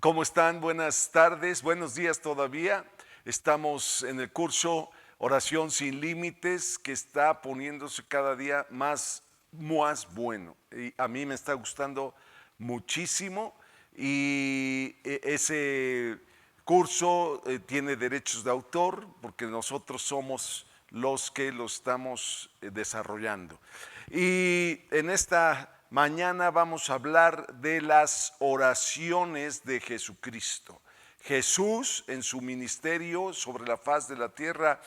¿Cómo están? Buenas tardes, buenos días todavía. Estamos en el curso Oración sin Límites, que está poniéndose cada día más bueno. Y a mí me está gustando muchísimo y ese curso tiene derechos de autor porque nosotros somos los que lo estamos desarrollando. Y en esta mañana vamos a hablar de las oraciones de Jesucristo. Jesús en su ministerio sobre la faz de la tierra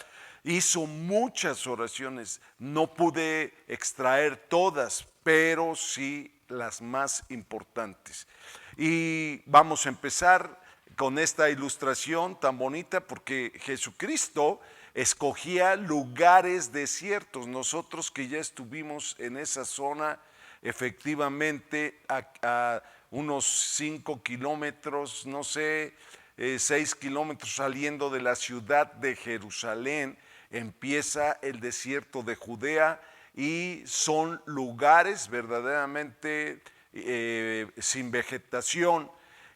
hizo muchas oraciones. No pude extraer todas, pero sí las más importantes. Y vamos a empezar con esta ilustración tan bonita porque Jesucristo escogía lugares desiertos. Nosotros que ya estuvimos en esa zona, efectivamente a unos 5 kilómetros, no sé, 6 kilómetros saliendo de la ciudad de Jerusalén, empieza el desierto de Judea y son lugares verdaderamente sin vegetación.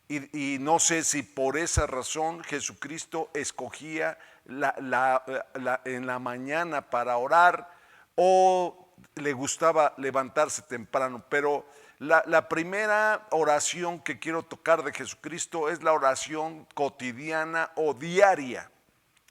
Y no sé si por esa razón Jesucristo escogía en la mañana para orar o le gustaba levantarse temprano, pero la primera oración que quiero tocar de Jesucristo es la oración cotidiana o diaria.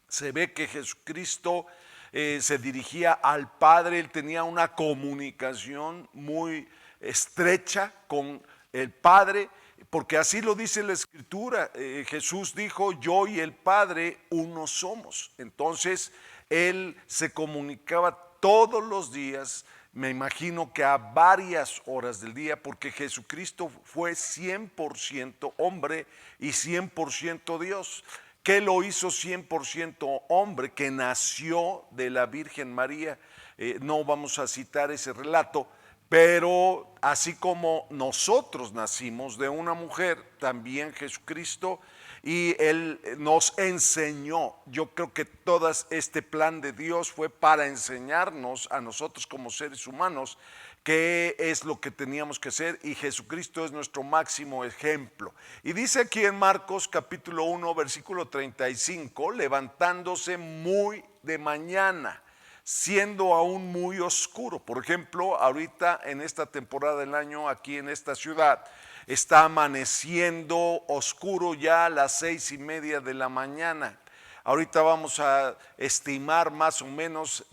Se ve que Jesucristo se dirigía al Padre, él tenía una comunicación muy estrecha con el Padre, porque así lo dice la Escritura. Jesús dijo, yo y el Padre uno somos. Entonces, él se comunicaba todos los días, me imagino que a varias horas del día, porque Jesucristo fue 100% hombre y 100% Dios. ¿Qué lo hizo 100% hombre? Que nació de la Virgen María. No vamos a citar ese relato, pero así como nosotros nacimos de una mujer, también Jesucristo, y Él nos enseñó. Yo creo que todo este plan de Dios fue para enseñarnos a nosotros como seres humanos qué es lo que teníamos que hacer, y Jesucristo es nuestro máximo ejemplo. Y dice aquí en Marcos capítulo 1, versículo 35, levantándose muy de mañana, siendo aún muy oscuro. Por ejemplo, ahorita en esta temporada del año, aquí en esta ciudad, está amaneciendo oscuro ya a las 6:30 de la mañana. Ahorita vamos a estimar más o menos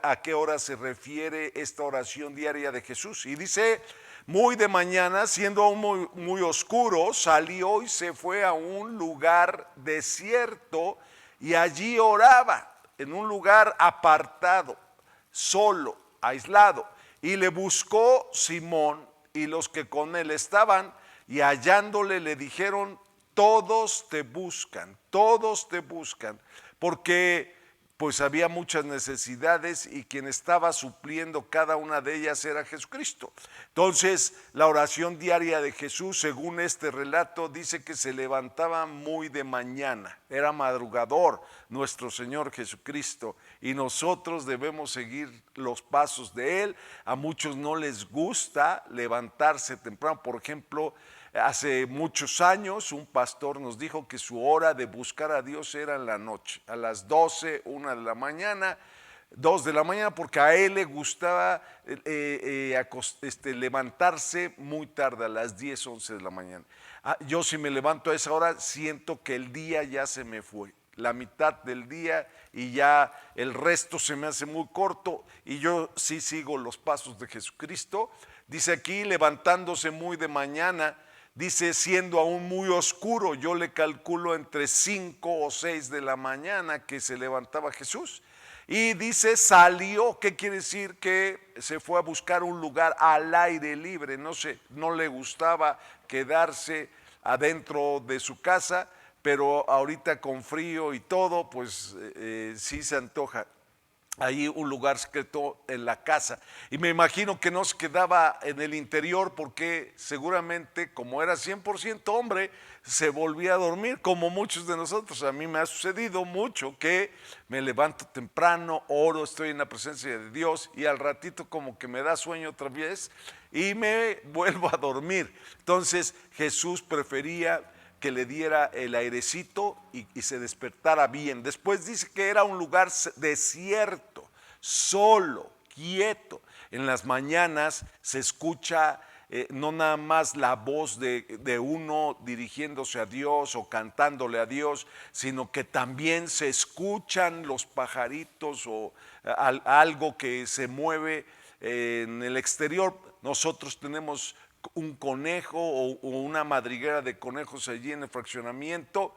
a qué hora se refiere esta oración diaria de Jesús. Y dice, muy de mañana, siendo aún muy oscuro, salió y se fue a un lugar desierto y allí oraba, en un lugar apartado, solo, aislado. Y le buscó Simón y los que con él estaban, y hallándole le dijeron, todos te buscan, porque pues había muchas necesidades y quien estaba supliendo cada una de ellas era Jesucristo. Entonces, la oración diaria de Jesús, según este relato, dice que se levantaba muy de mañana, era madrugador nuestro Señor Jesucristo, y nosotros debemos seguir los pasos de Él. A muchos no les gusta levantarse temprano. Por ejemplo, hace muchos años un pastor nos dijo que su hora de buscar a Dios era en la noche, a las 12, 1 de la mañana, 2 de la mañana, porque a él le gustaba levantarse muy tarde, a las 10, 11 de la mañana. Yo si me levanto a esa hora siento que el día ya se me fue, la mitad del día, y ya el resto se me hace muy corto, y yo sí sigo los pasos de Jesucristo. Dice aquí, levantándose muy de mañana, dice siendo aún muy oscuro, yo le calculo entre 5 o 6 de la mañana que se levantaba Jesús. Y dice salió, ¿qué quiere decir? Que se fue a buscar un lugar al aire libre, no sé, no le gustaba quedarse adentro de su casa, pero ahorita con frío y todo, pues sí se antoja ahí un lugar secreto en la casa. Y me imagino que no se quedaba en el interior porque seguramente, como era 100% hombre, se volvía a dormir, como muchos de nosotros. A mí me ha sucedido mucho que me levanto temprano, oro, estoy en la presencia de Dios y al ratito como que me da sueño otra vez y me vuelvo a dormir. Entonces Jesús prefería que le diera el airecito y se despertara bien. Después dice que era un lugar desierto, solo, quieto. En las mañanas se escucha no nada más la voz de uno dirigiéndose a Dios o cantándole a Dios, sino que también se escuchan los pajaritos o algo que se mueve en el exterior. Nosotros tenemos un conejo o una madriguera de conejos allí en el fraccionamiento,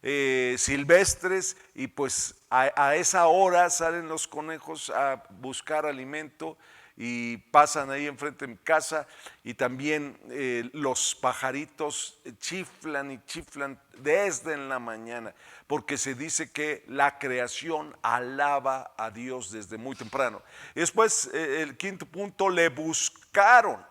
silvestres, y pues a esa hora salen los conejos a buscar alimento y pasan ahí enfrente de mi casa, y también los pajaritos chiflan y chiflan desde en la mañana, porque se dice que la creación alaba a Dios desde muy temprano. Y después el quinto punto, le buscaron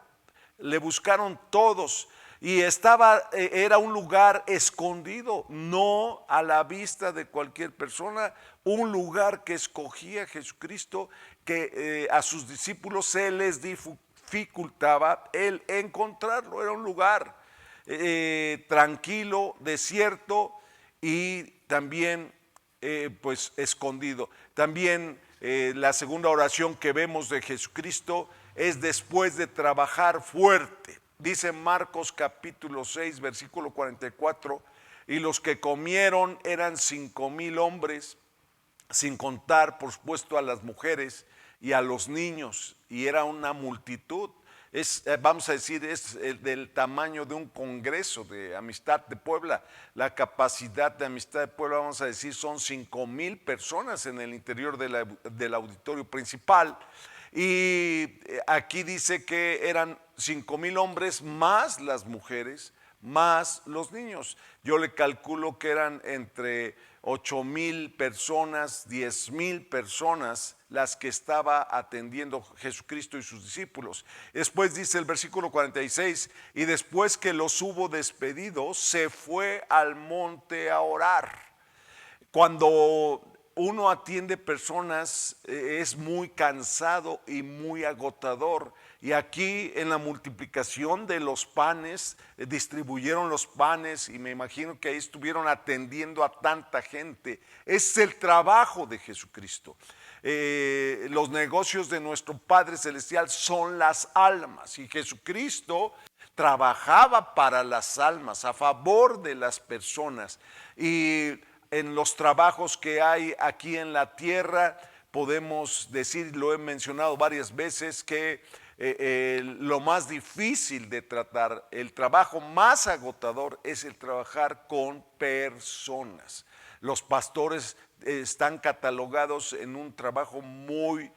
todos, y era un lugar escondido, no a la vista de cualquier persona, un lugar que escogía Jesucristo, que a sus discípulos se les dificultaba el encontrarlo. Era un lugar tranquilo, desierto y también pues escondido. También la segunda oración que vemos de Jesucristo es después de trabajar fuerte. Dice Marcos capítulo 6, versículo 44, y los que comieron eran 5,000 hombres, sin contar, por supuesto, a las mujeres y a los niños, y era una multitud. Vamos a decir, es del tamaño de un congreso de Amistad de Puebla. La capacidad de Amistad de Puebla, vamos a decir, son 5,000 personas en el interior del auditorio principal. Y aquí dice que eran 5,000 hombres más las mujeres, más los niños. Yo le calculo que eran entre 8,000 personas, 10,000 personas las que estaba atendiendo Jesucristo y sus discípulos. Después dice el versículo 46, y después que los hubo despedido, se fue al monte a orar. Cuando uno atiende personas es muy cansado y muy agotador. Y aquí en la multiplicación de los panes, distribuyeron los panes, y me imagino que ahí estuvieron atendiendo a tanta gente. Es el trabajo de Jesucristo. Los negocios de nuestro Padre Celestial son las almas, y Jesucristo trabajaba para las almas, a favor de las personas. Y en los trabajos que hay aquí en la tierra, podemos decir, lo he mencionado varias veces, que lo más difícil de tratar, el trabajo más agotador, es el trabajar con personas. Los pastores están catalogados en un trabajo muy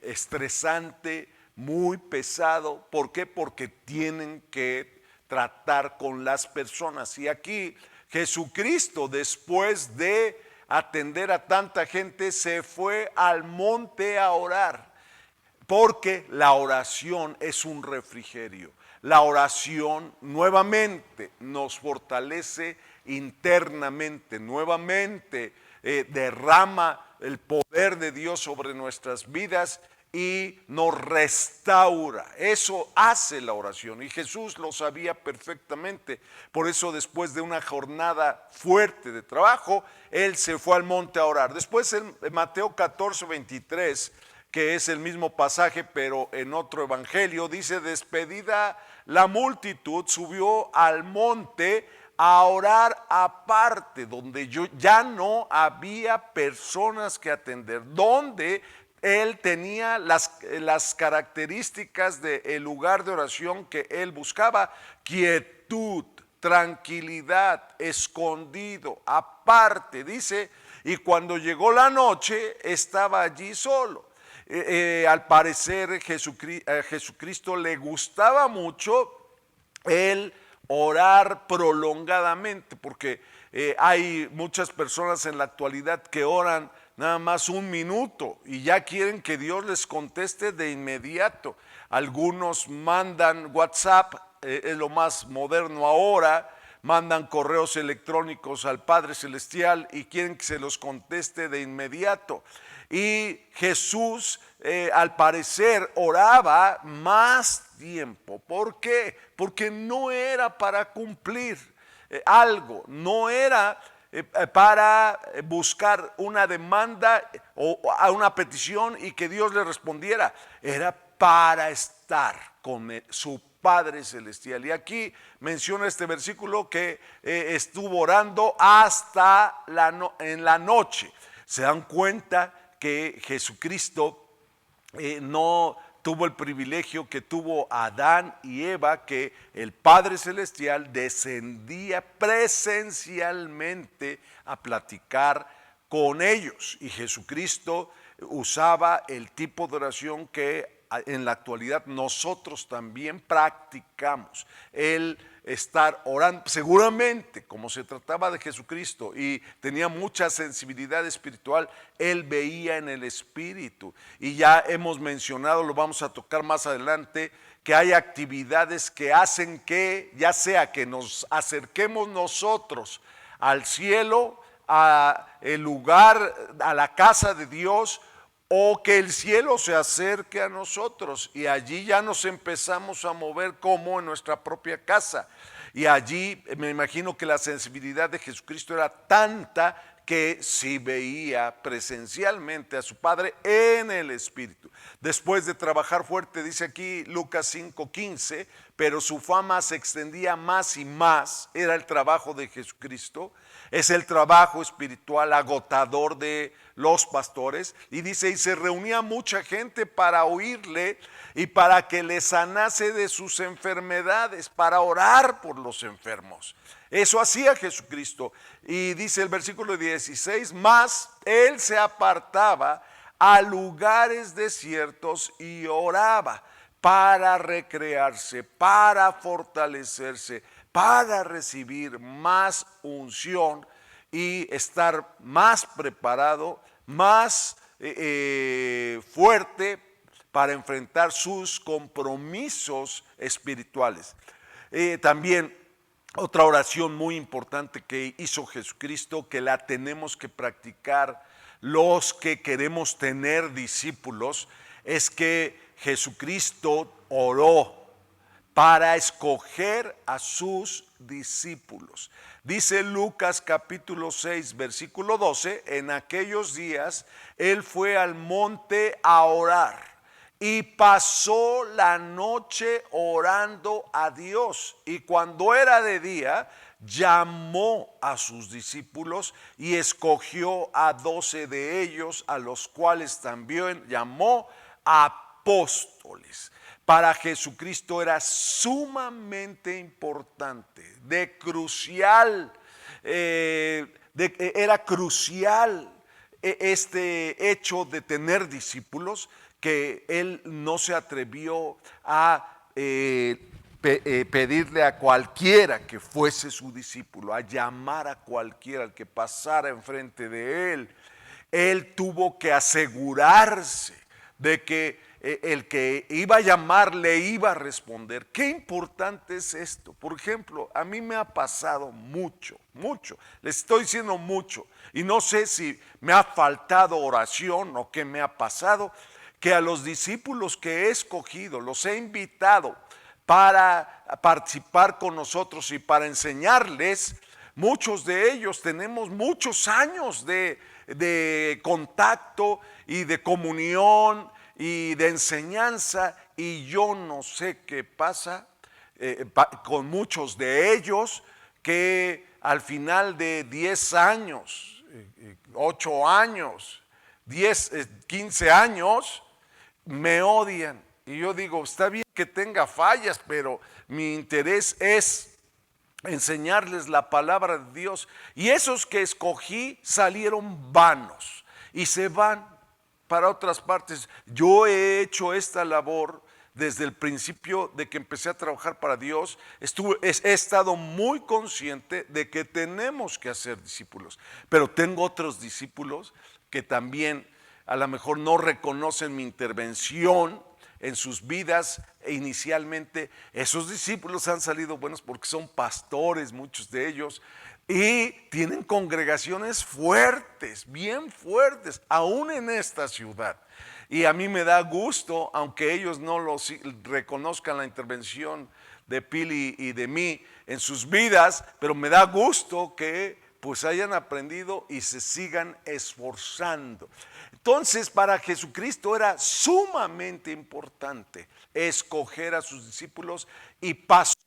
estresante, muy pesado. ¿Por qué? Porque tienen que tratar con las personas. Y aquí Jesucristo, después de atender a tanta gente, se fue al monte a orar, porque la oración es un refrigerio. La oración nuevamente nos fortalece internamente, nuevamente derrama el poder de Dios sobre nuestras vidas y nos restaura. Eso hace la oración, y Jesús lo sabía perfectamente. Por eso, después de una jornada fuerte de trabajo, él se fue al monte a orar. Después en Mateo 14, 23, que es el mismo pasaje pero en otro evangelio, dice: despedida la multitud, subió al monte a orar aparte, donde ya no había personas que atender, donde él tenía las características del lugar de oración que él buscaba: quietud, tranquilidad, escondido, aparte. Dice, y cuando llegó la noche estaba allí solo. Al parecer a Jesucristo le gustaba mucho el orar prolongadamente, porque hay muchas personas en la actualidad que oran nada más un minuto y ya quieren que Dios les conteste de inmediato. Algunos mandan WhatsApp, es lo más moderno ahora, mandan correos electrónicos al Padre Celestial y quieren que se los conteste de inmediato. Y Jesús al parecer oraba más tiempo. ¿Por qué? Porque no era para cumplir. algo, no era para buscar una demanda o a una petición y que Dios le respondiera, era para estar con su Padre Celestial. Y aquí menciona este versículo que estuvo orando hasta en la noche. Se dan cuenta que Jesucristo no tuvo el privilegio que tuvo Adán y Eva, que el Padre Celestial descendía presencialmente a platicar con ellos, y Jesucristo usaba el tipo de oración que en la actualidad nosotros también practicamos, el estar orando. Seguramente, como se trataba de Jesucristo y tenía mucha sensibilidad espiritual, él veía en el espíritu. Y ya hemos mencionado, lo vamos a tocar más adelante, que hay actividades que hacen que, ya sea que nos acerquemos nosotros al cielo, a el lugar, a la casa de Dios, o que el cielo se acerque a nosotros, y allí ya nos empezamos a mover como en nuestra propia casa. Y allí me imagino que la sensibilidad de Jesucristo era tanta que sí veía presencialmente a su Padre en el Espíritu. Después de trabajar fuerte, dice aquí Lucas 5:15, pero su fama se extendía más y más. Era el trabajo de Jesucristo, es el trabajo espiritual agotador de los pastores. Y dice, y se reunía mucha gente para oírle y para que le sanase de sus enfermedades, para orar por los enfermos. Eso hacía Jesucristo. Y dice el versículo 16, más él se apartaba a lugares desiertos y oraba para recrearse, para fortalecerse, para recibir más unción y estar más preparado, más fuerte para enfrentar sus compromisos espirituales. También otra oración muy importante que hizo Jesucristo, que la tenemos que practicar los que queremos tener discípulos, es que Jesucristo oró para escoger a sus discípulos. Dice Lucas capítulo 6, versículo 12, en aquellos días él fue al monte a orar y pasó la noche orando a Dios. Y cuando era de día, llamó a sus discípulos y escogió a 12 de ellos, a los cuales también llamó apóstoles. Para Jesucristo era sumamente importante, era crucial este hecho de tener discípulos, que él no se atrevió a pedirle a cualquiera que fuese su discípulo, a llamar a cualquiera al que pasara enfrente de él. Él tuvo que asegurarse de que el que iba a llamar le iba a responder. Qué importante es esto. Por ejemplo, a mí me ha pasado mucho, les estoy diciendo mucho, y no sé si me ha faltado oración o qué me ha pasado, que a los discípulos que he escogido, los he invitado para participar con nosotros y para enseñarles. Muchos de ellos tenemos muchos años de contacto y de comunión y de enseñanza, y yo no sé qué pasa con muchos de ellos, que al final de 10 años, 8 años, 10, 15 años, me odian. Y yo digo, está bien que tenga fallas, pero mi interés es enseñarles la palabra de Dios. Y esos que escogí salieron vanos y se van para otras partes. Yo he hecho esta labor desde el principio de que empecé a trabajar para Dios. He estado muy consciente de que tenemos que hacer discípulos, pero tengo otros discípulos que también a lo mejor no reconocen mi intervención en sus vidas inicialmente. Esos discípulos han salido buenos porque son pastores, muchos de ellos, y tienen congregaciones fuertes, bien fuertes, aún en esta ciudad. Y a mí me da gusto, aunque ellos no reconozcan la intervención de Pili y de mí en sus vidas, pero me da gusto que pues hayan aprendido y se sigan esforzando. Entonces, para Jesucristo era sumamente importante escoger a sus discípulos y pasó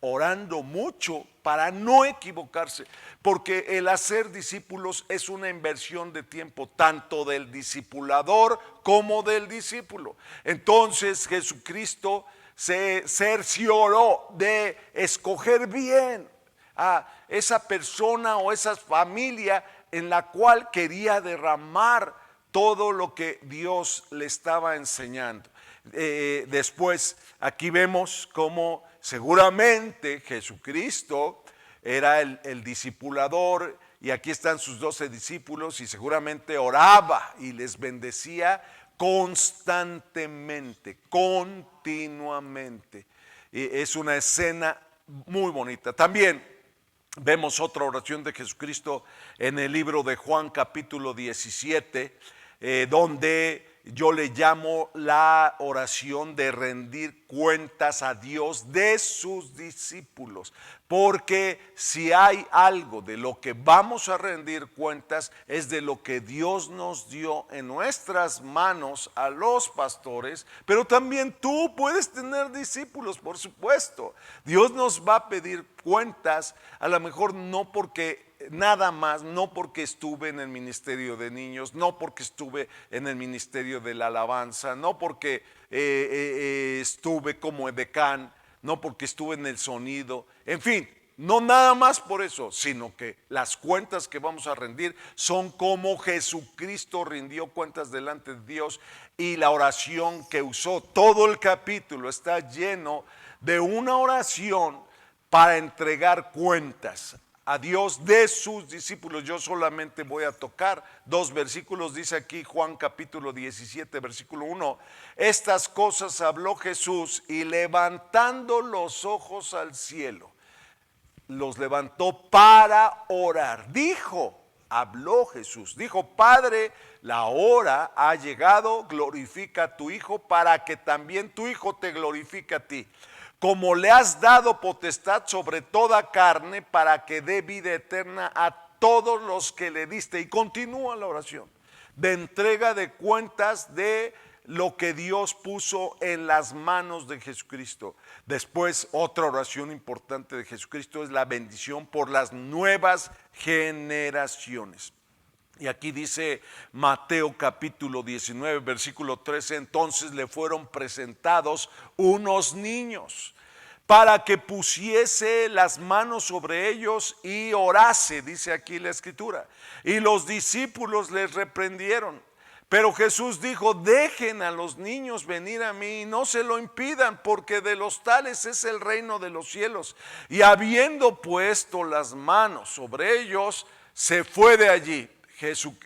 orando mucho para no equivocarse, porque el hacer discípulos es una inversión de tiempo, tanto del discipulador como del discípulo. Entonces Jesucristo se cercioró de escoger bien a esa persona o esa familia en la cual quería derramar todo lo que Dios le estaba enseñando. Después aquí vemos cómo seguramente Jesucristo era el discipulador, y aquí están sus 12 discípulos, y seguramente oraba y les bendecía constantemente, continuamente. Es una escena muy bonita. También vemos otra oración de Jesucristo en el libro de Juan capítulo 17, donde yo le llamo la oración de rendir cuentas a Dios de sus discípulos, porque si hay algo de lo que vamos a rendir cuentas es de lo que Dios nos dio en nuestras manos a los pastores, pero también tú puedes tener discípulos, por supuesto. Dios nos va a pedir cuentas, a lo mejor no porque nada más, no porque estuve en el ministerio de niños, no porque estuve en el ministerio de la alabanza, no porque estuve como edecán, no porque estuve en el sonido, en fin, no nada más por eso, sino que las cuentas que vamos a rendir son como Jesucristo rindió cuentas delante de Dios, y la oración que usó, todo el capítulo está lleno de una oración para entregar cuentas a Dios de sus discípulos. Yo solamente voy a tocar 2 versículos. Dice aquí Juan capítulo 17 versículo 1: estas cosas habló Jesús, y levantando los ojos al cielo, los levantó para orar. Habló Jesús, dijo: Padre, la hora ha llegado, glorifica a tu Hijo, para que también tu Hijo te glorifique a ti, como le has dado potestad sobre toda carne, para que dé vida eterna a todos los que le diste. Y continúa la oración de entrega de cuentas de lo que Dios puso en las manos de Jesucristo. Después, otra oración importante de Jesucristo es la bendición por las nuevas generaciones. Y aquí dice Mateo capítulo 19 versículo 13: entonces le fueron presentados unos niños para que pusiese las manos sobre ellos y orase, dice aquí la escritura. Y los discípulos les reprendieron. Pero Jesús dijo: dejen a los niños venir a mí y no se lo impidan, porque de los tales es el reino de los cielos. Y habiendo puesto las manos sobre ellos, se fue de allí.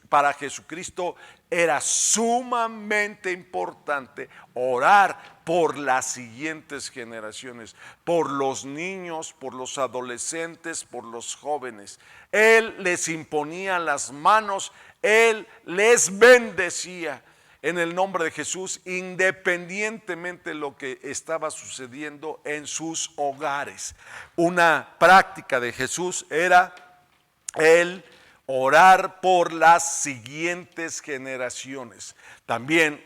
Para Jesucristo era sumamente importante orar por las siguientes generaciones, por los niños, por los adolescentes, por los jóvenes. Él les imponía las manos, Él les bendecía en el nombre de Jesús, independientemente de lo que estaba sucediendo en sus hogares. Una práctica de Jesús era el orar por las siguientes generaciones. También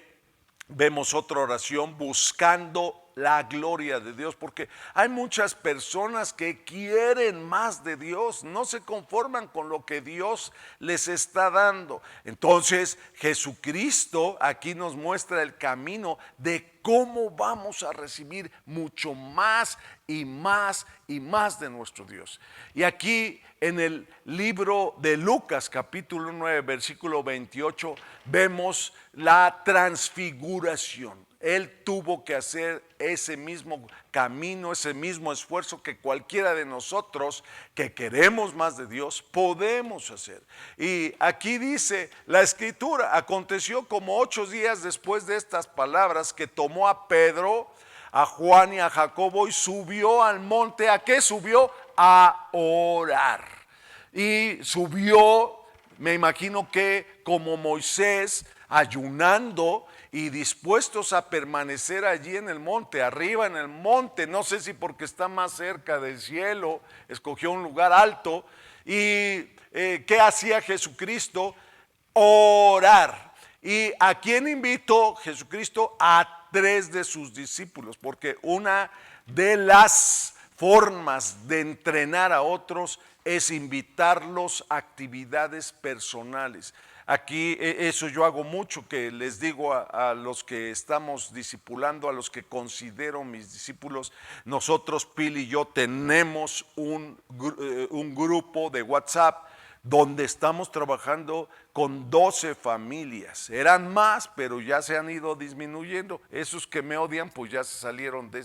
vemos otra oración buscando la gloria de Dios, porque hay muchas personas que quieren más de Dios, no se conforman con lo que Dios les está dando. Entonces Jesucristo aquí nos muestra el camino de cómo vamos a recibir mucho más y más y más de nuestro Dios. Y aquí en el libro de Lucas capítulo 9 versículo 28 vemos la transfiguración. Él tuvo que hacer ese mismo camino, ese mismo esfuerzo que cualquiera de nosotros que queremos más de Dios podemos hacer. Y aquí dice la escritura: aconteció como 8 días después de estas palabras que tomó a Pedro, a Juan y a Jacobo y subió al monte. ¿A qué subió? A orar. Y subió, me imagino que como Moisés, ayunando, y dispuestos a permanecer allí en el monte, arriba en el monte, no sé si porque está más cerca del cielo, escogió un lugar alto. ¿Y qué hacía Jesucristo? Orar. ¿Y a quién invitó Jesucristo? A 3 de sus discípulos, porque una de las formas de entrenar a otros es invitarlos a actividades personales. Aquí eso yo hago mucho, que les digo a los que estamos discipulando, a los que considero mis discípulos, nosotros, Pili y yo, tenemos un grupo de WhatsApp donde estamos trabajando con 12 familias. Eran más, pero ya se han ido disminuyendo. Esos que me odian, pues ya se salieron de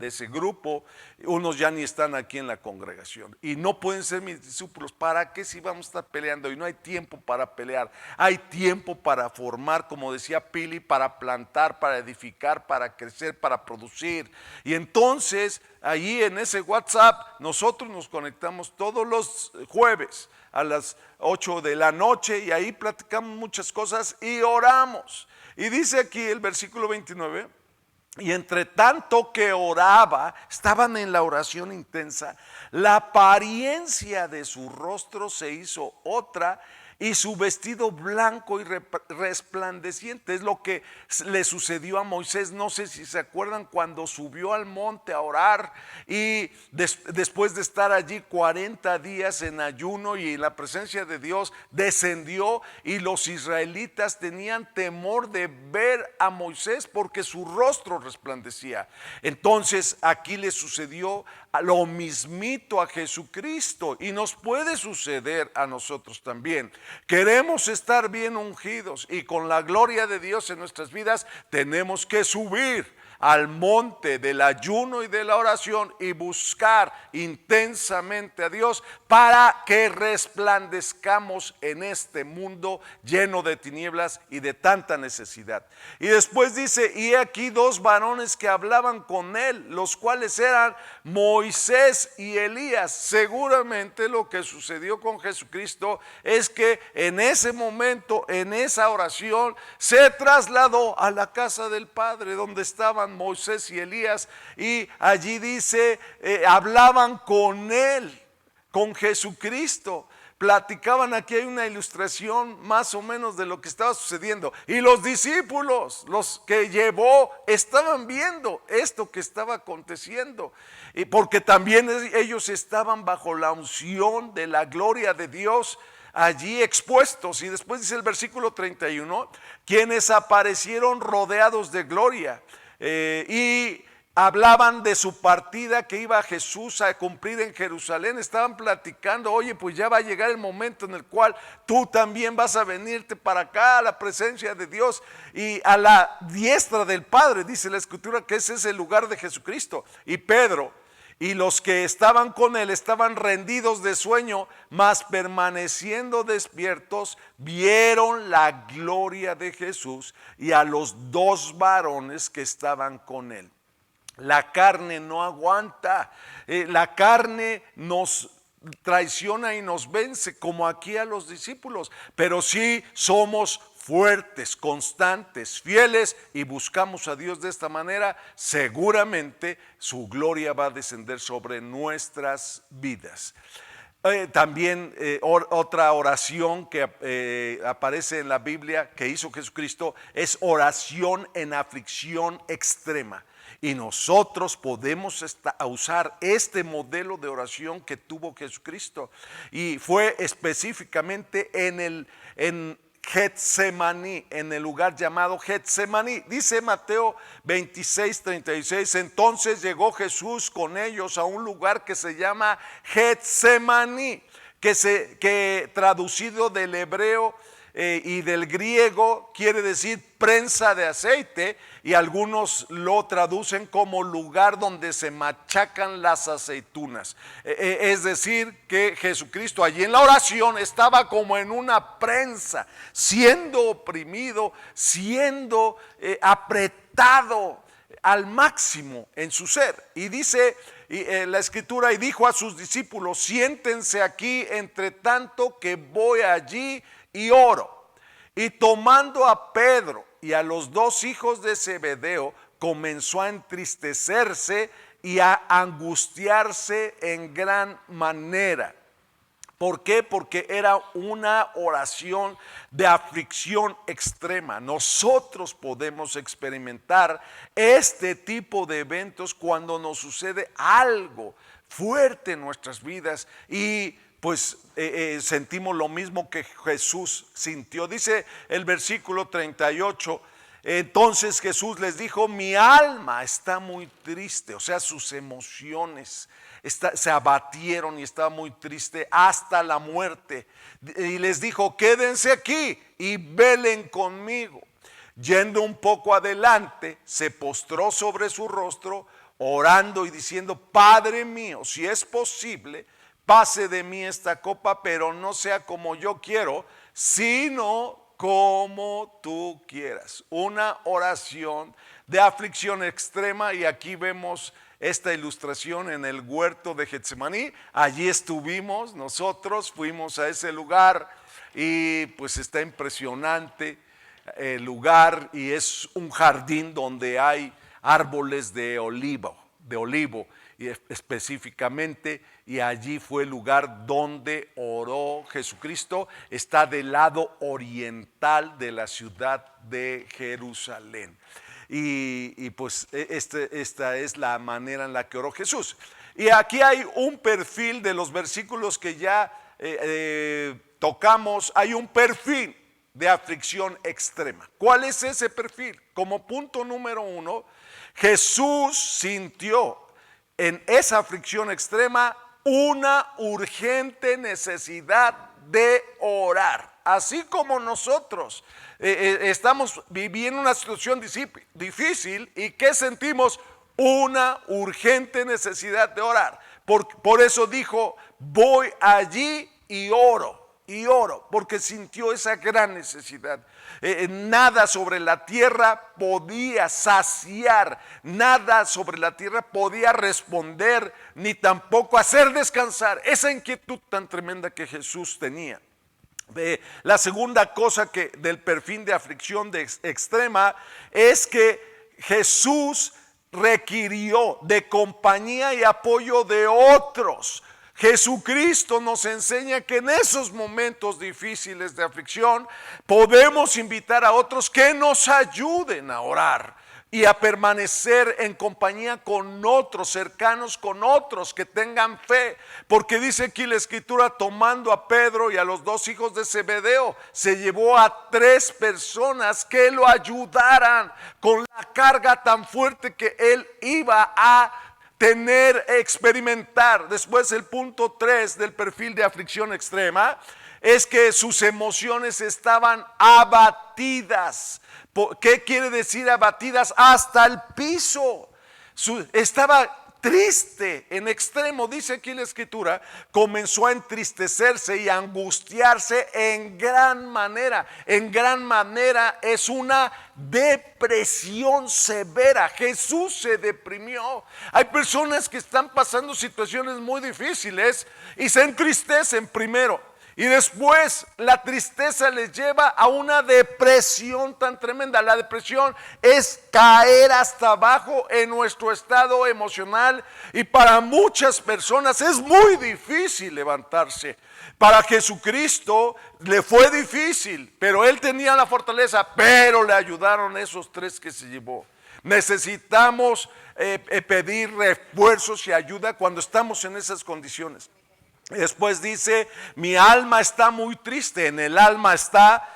ese grupo. Unos ya ni están aquí en la congregación. Y no pueden ser mis discípulos. ¿Para qué si vamos a estar peleando? Y no hay tiempo para pelear. Hay tiempo para formar, como decía Pili, para plantar, para edificar, para crecer, para producir. Y entonces, allí en ese WhatsApp, nosotros nos conectamos todos los jueves a las 8 de la noche y ahí platicamos muchas cosas y oramos. Y dice aquí el versículo 29, y entre tanto que oraba, estaban en la oración intensa, la apariencia de su rostro se hizo otra y su vestido blanco y resplandeciente. Es lo que le sucedió a Moisés. No sé si se acuerdan cuando subió al monte a orar y después de estar allí 40 días en ayuno y en la presencia de Dios, descendió y los israelitas tenían temor de ver a Moisés porque su rostro resplandecía. Entonces aquí le sucedió lo mismito a Jesucristo y nos puede suceder a nosotros también. Queremos estar bien ungidos y con la gloria de Dios en nuestras vidas, tenemos que subir al monte del ayuno y de la oración y buscar intensamente a Dios para que resplandezcamos en este mundo lleno de tinieblas y de tanta necesidad. Y después dice, y aquí 2 varones que hablaban con él, los cuales eran Moisés y Elías. Seguramente lo que sucedió con Jesucristo es que en ese momento, en esa oración, se trasladó a la casa del Padre donde estaban Moisés y Elías, y allí dice, hablaban con él, con Jesucristo, platicaban. Aquí hay una ilustración más o menos de lo que estaba sucediendo, y los discípulos, los que llevó, estaban viendo esto que estaba aconteciendo, y porque también ellos estaban bajo la unción de la gloria de Dios, allí expuestos. Y después dice el versículo 31, quienes aparecieron rodeados de gloria, y hablaban de su partida que iba Jesús a cumplir en Jerusalén. Estaban platicando, oye, pues ya va a llegar el momento en el cual tú también vas a venirte para acá a la presencia de Dios y a la diestra del Padre. Dice la Escritura que ese es el lugar de Jesucristo. Y Pedro y los que estaban con él estaban rendidos de sueño, mas permaneciendo despiertos, vieron la gloria de Jesús y a los 2 varones que estaban con él. La carne no aguanta, la carne nos traiciona y nos vence, como aquí a los discípulos, pero sí somos fuertes, constantes, fieles y buscamos a Dios de esta manera, seguramente su gloria va a descender sobre nuestras vidas. También otra oración que aparece en la Biblia que hizo Jesucristo es oración en aflicción extrema. Y nosotros podemos usar este modelo de oración que tuvo Jesucristo. Y fue específicamente en Getsemaní, en el lugar llamado Getsemaní. Dice Mateo 26:36, entonces llegó Jesús con ellos a un lugar que se llama Getsemaní, que traducido del hebreo y del griego quiere decir prensa de aceite, y algunos lo traducen como lugar donde se machacan las aceitunas. Es decir, que Jesucristo allí en la oración estaba como en una prensa, siendo oprimido, siendo apretado al máximo en su ser. Y dice la Escritura, y dijo a sus discípulos, siéntense aquí entre tanto que voy allí y oro. Y tomando a Pedro y a los dos hijos de Zebedeo comenzó a entristecerse y a angustiarse en gran manera. ¿Por qué? Porque era una oración de aflicción extrema. Nosotros podemos experimentar este tipo de eventos cuando nos sucede algo fuerte en nuestras vidas y pues sentimos lo mismo que Jesús sintió. Dice el versículo 38, entonces Jesús les dijo, mi alma está muy triste, o sea, sus emociones se abatieron y estaba muy triste hasta la muerte. Y les dijo, quédense aquí y velen conmigo. Yendo un poco adelante, se postró sobre su rostro, orando y diciendo, Padre mío, si es posible, pase de mí esta copa, pero no sea como yo quiero, sino como tú quieras. Una oración de aflicción extrema, y aquí vemos esta ilustración en el huerto de Getsemaní. Allí estuvimos, nosotros fuimos a ese lugar y pues está impresionante el lugar, y es un jardín donde hay árboles de olivo y específicamente, y allí fue el lugar donde oró Jesucristo. Está del lado oriental de la ciudad de Jerusalén. Y pues esta es la manera en la que oró Jesús. Y aquí hay un perfil de los versículos que ya tocamos. Hay un perfil de aflicción extrema. ¿Cuál es ese perfil? Como punto número 1, Jesús sintió en esa aflicción extrema una urgente necesidad de orar. Así como nosotros estamos viviendo una situación difícil, y ¿qué sentimos? Una urgente necesidad de orar. Por eso dijo, voy allí y oro, porque sintió esa gran necesidad. Nada sobre la tierra podía saciar, nada sobre la tierra podía responder, ni tampoco hacer descansar esa inquietud tan tremenda que Jesús tenía. La segunda cosa que del perfil de aflicción extrema es que Jesús requirió de compañía y apoyo de otros. Jesucristo nos enseña que en esos momentos difíciles de aflicción podemos invitar a otros que nos ayuden a orar y a permanecer en compañía con otros, cercanos con otros que tengan fe. Porque dice aquí la Escritura, tomando a Pedro y a los dos hijos de Zebedeo, se llevó a 3 personas que lo ayudaran con la carga tan fuerte que él iba a experimentar. Después, el punto 3 del perfil de aflicción extrema es que sus emociones estaban abatidas. ¿Qué quiere decir abatidas? Hasta el piso. Estaba triste en extremo. Dice aquí la Escritura, comenzó a entristecerse y a angustiarse en gran manera. En gran manera es una depresión severa. Jesús se deprimió. Hay personas que están pasando situaciones muy difíciles y se entristecen primero, y después la tristeza les lleva a una depresión tan tremenda. La depresión es caer hasta abajo en nuestro estado emocional, y para muchas personas es muy difícil levantarse. Para Jesucristo le fue difícil, pero él tenía la fortaleza, pero le ayudaron esos 3 que se llevó. Necesitamos pedir refuerzos y ayuda cuando estamos en esas condiciones. Después dice, mi alma está muy triste. En el alma está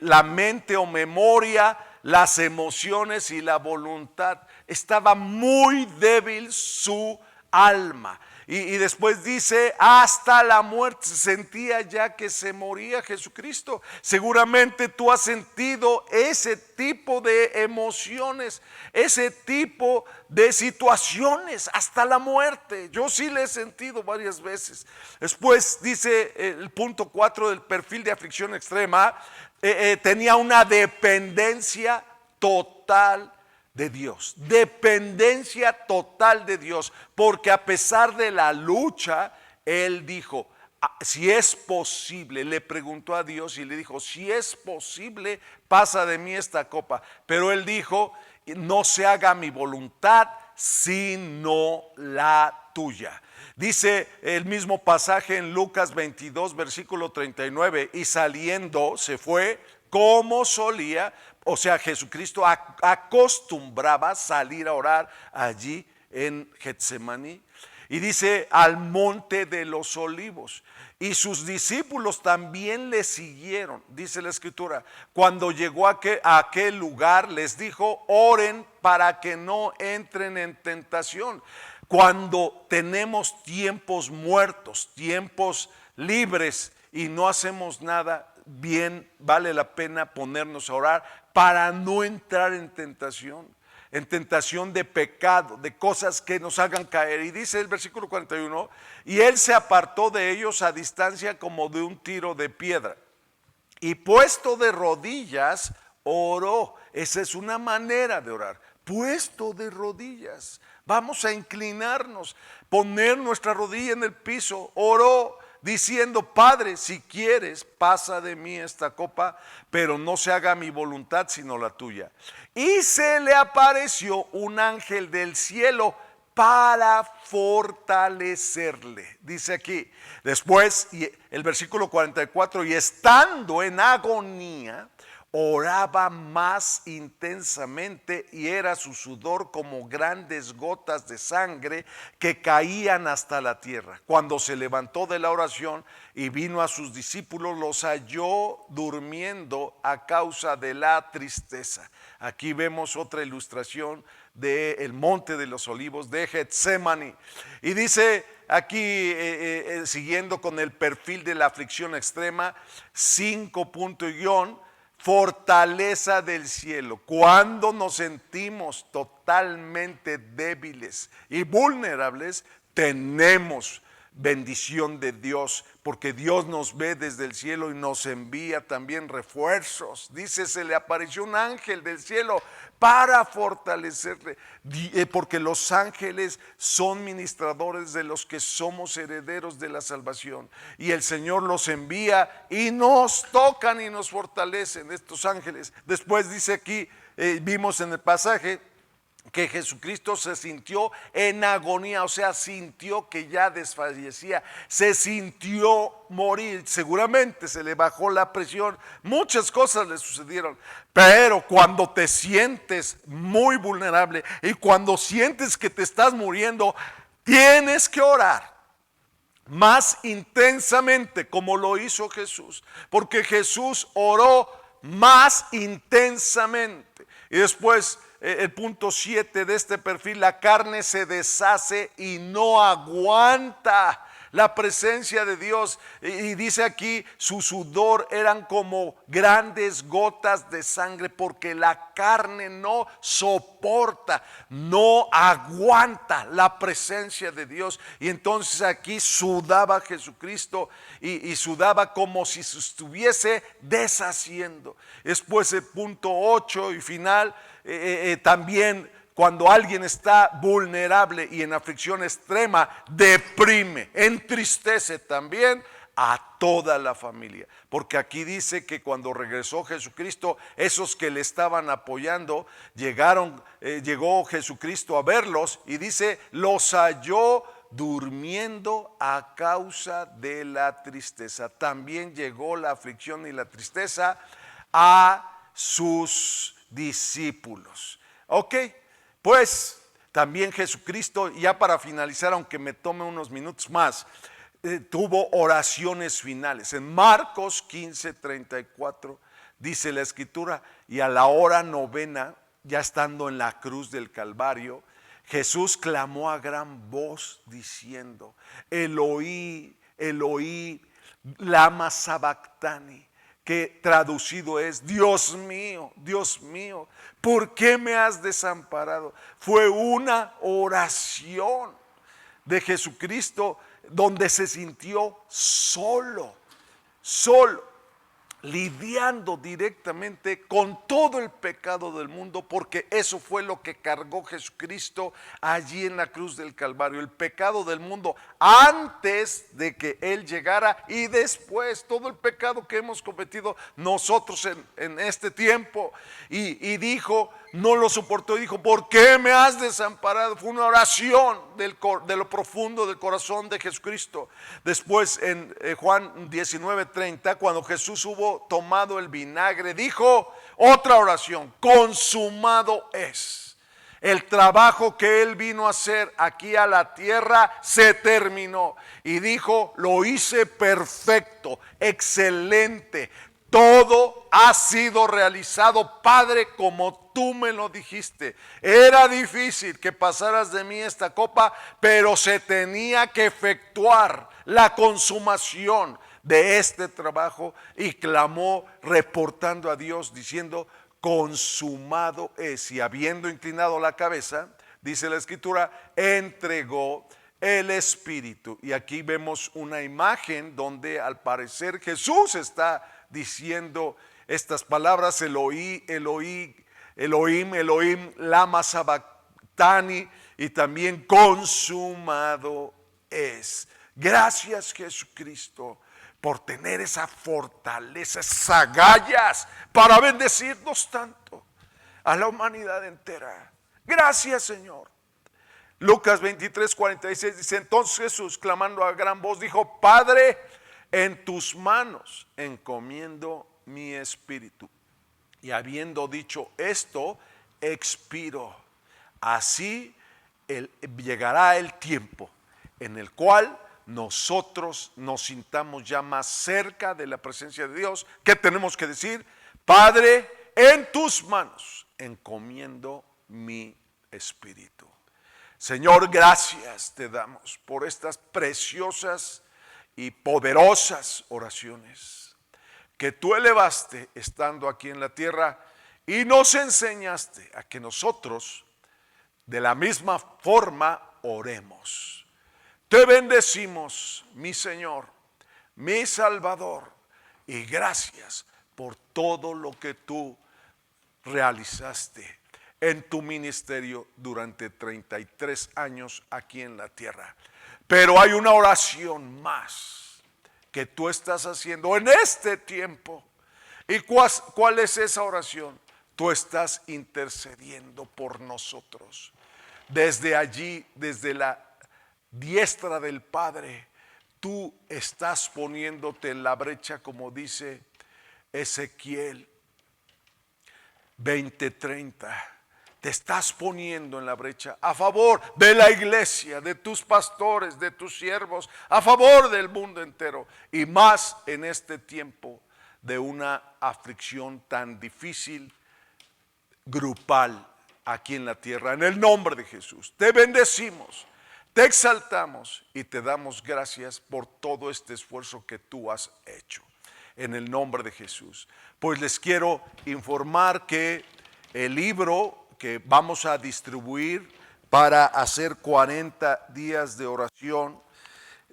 la mente o memoria, las emociones y la voluntad. Estaba muy débil su alma. Y después dice, hasta la muerte. Se sentía ya que se moría Jesucristo. Seguramente tú has sentido ese tipo de emociones, ese tipo de situaciones, hasta la muerte. Yo sí le he sentido varias veces. Después dice el punto 4 del perfil de aflicción extrema, tenía una dependencia total de Dios, dependencia total de Dios, porque a pesar de la lucha, él dijo, si es posible, le preguntó a Dios y le dijo, si es posible, pasa de mí esta copa. Pero él dijo, no se haga mi voluntad, sino la tuya. Dice el mismo pasaje en Lucas 22, versículo 39, y saliendo se fue como solía, o sea, Jesucristo acostumbraba salir a orar allí en Getsemaní. Y dice al monte de los olivos. Y sus discípulos también le siguieron, dice la escritura. Cuando llegó a aquel lugar les dijo, oren para que no entren en tentación. Cuando tenemos tiempos muertos, tiempos libres y no hacemos nada, bien vale la pena ponernos a orar para no entrar en tentación de pecado, de cosas que nos hagan caer. Y dice el versículo 41, y él se apartó de ellos a distancia como de un tiro de piedra. Y puesto de rodillas, oró. Esa es una manera de orar. Puesto de rodillas. Vamos a inclinarnos, poner nuestra rodilla en el piso. Oró diciendo, Padre, si quieres, pasa de mí esta copa, pero no se haga mi voluntad sino la tuya. Y se le apareció un ángel del cielo para fortalecerle. Dice aquí, después, el versículo 44, y estando en agonía, oraba más intensamente y era su sudor como grandes gotas de sangre que caían hasta la tierra. Cuando se levantó de la oración y vino a sus discípulos, los halló durmiendo a causa de la tristeza. Aquí vemos otra ilustración del monte de los olivos de Getsemaní. Y dice aquí, siguiendo con el perfil de la aflicción extrema, 5 punto y guión, fortaleza del cielo. Cuando nos sentimos totalmente débiles y vulnerables, tenemos bendición de Dios, porque Dios nos ve desde el cielo y nos envía también refuerzos. Dice, se le apareció un ángel del cielo para fortalecerle, porque los ángeles son ministradores de los que somos herederos de la salvación, y el Señor los envía y nos tocan y nos fortalecen estos ángeles. Después dice aquí, vimos en el pasaje que Jesucristo se sintió en agonía, o sea, sintió que ya desfallecía, se sintió morir, seguramente se le bajó la presión, muchas cosas le sucedieron, pero cuando te sientes muy vulnerable y cuando sientes que te estás muriendo, tienes que orar más intensamente como lo hizo Jesús, porque Jesús oró más intensamente. Y después el punto 7 de este perfil, la carne se deshace y no aguanta la presencia de Dios. Y dice aquí, su sudor eran como grandes gotas de sangre, porque la carne no soporta, no aguanta la presencia de Dios. Y entonces aquí sudaba Jesucristo y sudaba como si se estuviese deshaciendo. Después el punto 8 y final, también cuando alguien está vulnerable y en aflicción extrema, deprime, entristece también a toda la familia. Porque aquí dice que cuando regresó Jesucristo, esos que le estaban apoyando, llegó Jesucristo a verlos y dice, los halló durmiendo a causa de la tristeza. También llegó la aflicción y la tristeza a sus discípulos. Ok, pues también Jesucristo, ya para finalizar, aunque me tome unos minutos más, tuvo oraciones finales. En Marcos 15:34 dice la escritura, y a la hora novena, ya estando en la cruz del Calvario, Jesús clamó a gran voz diciendo, Eloí, Eloí, lama sabactani, que traducido es, Dios mío, ¿por qué me has desamparado? Fue una oración de Jesucristo donde se sintió solo. lidiando directamente con todo el pecado del mundo, porque eso fue lo que cargó Jesucristo allí en la cruz del Calvario, el pecado del mundo antes de que Él llegara y después todo el pecado que hemos cometido nosotros en este tiempo. Y dijo, no lo soportó y dijo, ¿por qué me has desamparado? Fue una oración de lo profundo del corazón de Jesucristo. Después en Juan 19:30, cuando Jesús hubo tomado el vinagre, dijo otra oración: consumado es. El trabajo que Él vino a hacer aquí a la tierra se terminó. Y dijo, lo hice perfecto, excelente. Todo ha sido realizado, Padre, como tú me lo dijiste. Era difícil que pasaras de mí esta copa, pero se tenía que efectuar la consumación de este trabajo. Y clamó reportando a Dios diciendo, consumado es. Y habiendo inclinado la cabeza, dice la Escritura, entregó el Espíritu. Y aquí vemos una imagen donde al parecer Jesús está diciendo estas palabras: Eloí, Eloí, Elohim, Elohim, lama sabactani, y también consumado es. Gracias, Jesucristo, por tener esa fortaleza, esas agallas para bendecirnos tanto a la humanidad entera. Gracias, Señor. Lucas 23:46 dice, entonces Jesús, clamando a gran voz, dijo, Padre, en tus manos encomiendo mi espíritu. Y habiendo dicho esto, expiró. Así llegará el tiempo en el cual nosotros nos sintamos ya más cerca de la presencia de Dios. ¿Qué tenemos que decir? Padre, en tus manos encomiendo mi espíritu. Señor, gracias te damos por estas preciosas y poderosas oraciones que tú elevaste estando aquí en la tierra y nos enseñaste a que nosotros de la misma forma oremos. Te bendecimos, mi Señor, mi Salvador, y gracias por todo lo que tú realizaste en tu ministerio durante 33 años aquí en la tierra. Pero hay una oración más que tú estás haciendo en este tiempo. ¿Y cuál es esa oración? Tú estás intercediendo por nosotros. Desde allí, desde la diestra del Padre, tú estás poniéndote en la brecha, como dice Ezequiel 20:30. Te estás poniendo en la brecha a favor de la iglesia, de tus pastores, de tus siervos, a favor del mundo entero. Y más en este tiempo de una aflicción tan difícil, grupal, aquí en la tierra. En el nombre de Jesús, te bendecimos, te exaltamos y te damos gracias por todo este esfuerzo que tú has hecho. En el nombre de Jesús. Pues les quiero informar que el libro que vamos a distribuir para hacer 40 días de oración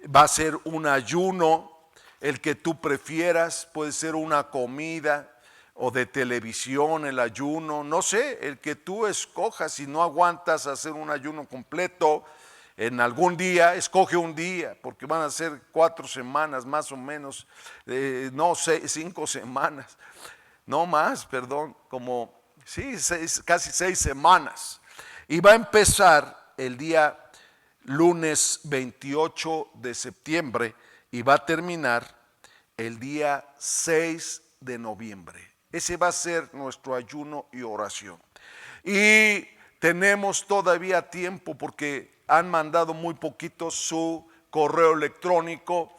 va a ser un ayuno, el que tú prefieras, puede ser una comida o de televisión, el ayuno, no sé, el que tú escojas. Si no aguantas hacer un ayuno completo en algún día, escoge un día, porque van a ser 4 semanas más o menos, 5 semanas, no más, perdón, como sí, casi 6 semanas. Y va a empezar el día lunes 28 de septiembre y va a terminar el día 6 de noviembre. Ese va a ser nuestro ayuno y oración. Y tenemos todavía tiempo porque han mandado muy poquito su correo electrónico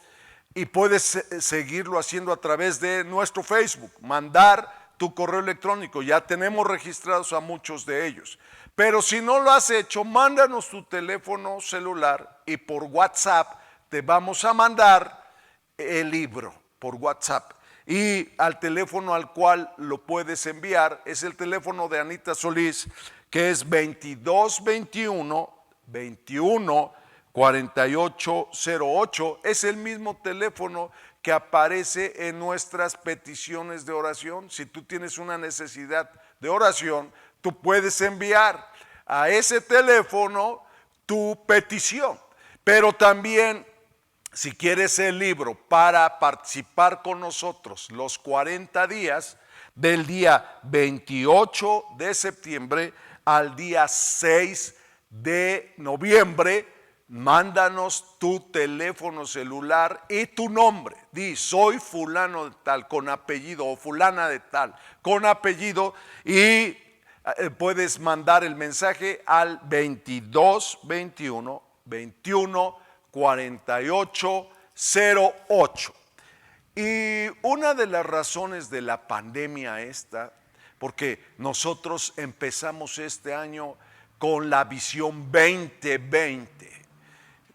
y puedes seguirlo haciendo a través de nuestro Facebook, mandar tu correo electrónico. Ya tenemos registrados a muchos de ellos. Pero si no lo has hecho, mándanos tu teléfono celular y por WhatsApp te vamos a mandar el libro por WhatsApp. Y al teléfono al cual lo puedes enviar es el teléfono de Anita Solís, que es 2221-214808. Es el mismo teléfono que aparece en nuestras peticiones de oración. Si tú tienes una necesidad de oración, tú puedes enviar a ese teléfono tu petición. Pero también, si quieres el libro para participar con nosotros los 40 días, del día 28 de septiembre al día 6 de noviembre, mándanos tu teléfono celular y tu nombre. Di, soy fulano de tal, con apellido, o fulana de tal, con apellido, y puedes mandar el mensaje al 22 21 21 48 08. Y una de las razones de la pandemia esta, porque nosotros empezamos este año con la visión 2020,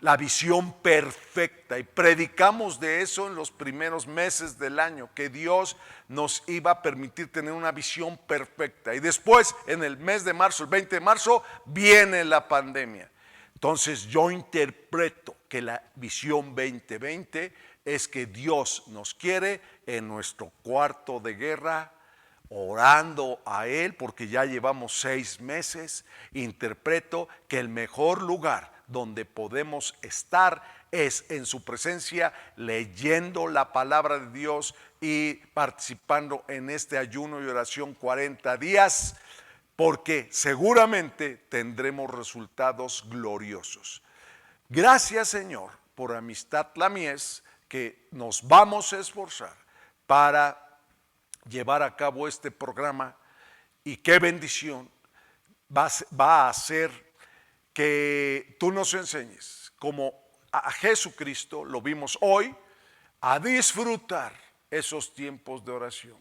la visión perfecta, y predicamos de eso en los primeros meses del año, que Dios nos iba a permitir tener una visión perfecta. Y después, en el mes de marzo, el 20 de marzo, viene la pandemia. Entonces yo interpreto que la visión 2020 es que Dios nos quiere en nuestro cuarto de guerra, orando a Él, porque ya llevamos 6 meses. Interpreto que el mejor lugar donde podemos estar es en su presencia, leyendo la palabra de Dios y participando en este ayuno y oración 40 días, porque seguramente tendremos resultados gloriosos. Gracias, Señor, por Amistad La Mies, que nos vamos a esforzar para llevar a cabo este programa, y qué bendición va a hacer que tú nos enseñes, como a Jesucristo lo vimos hoy, a disfrutar esos tiempos de oración,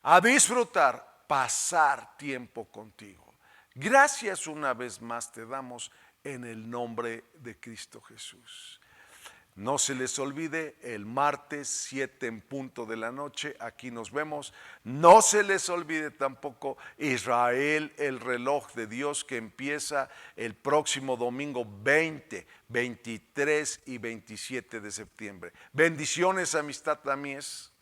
a disfrutar pasar tiempo contigo. Gracias una vez más te damos en el nombre de Cristo Jesús. No se les olvide, el martes 7 en punto de la noche, aquí nos vemos. No se les olvide tampoco Israel, el reloj de Dios, que empieza el próximo domingo 20, 23 y 27 de septiembre. Bendiciones, Amistad La Mies.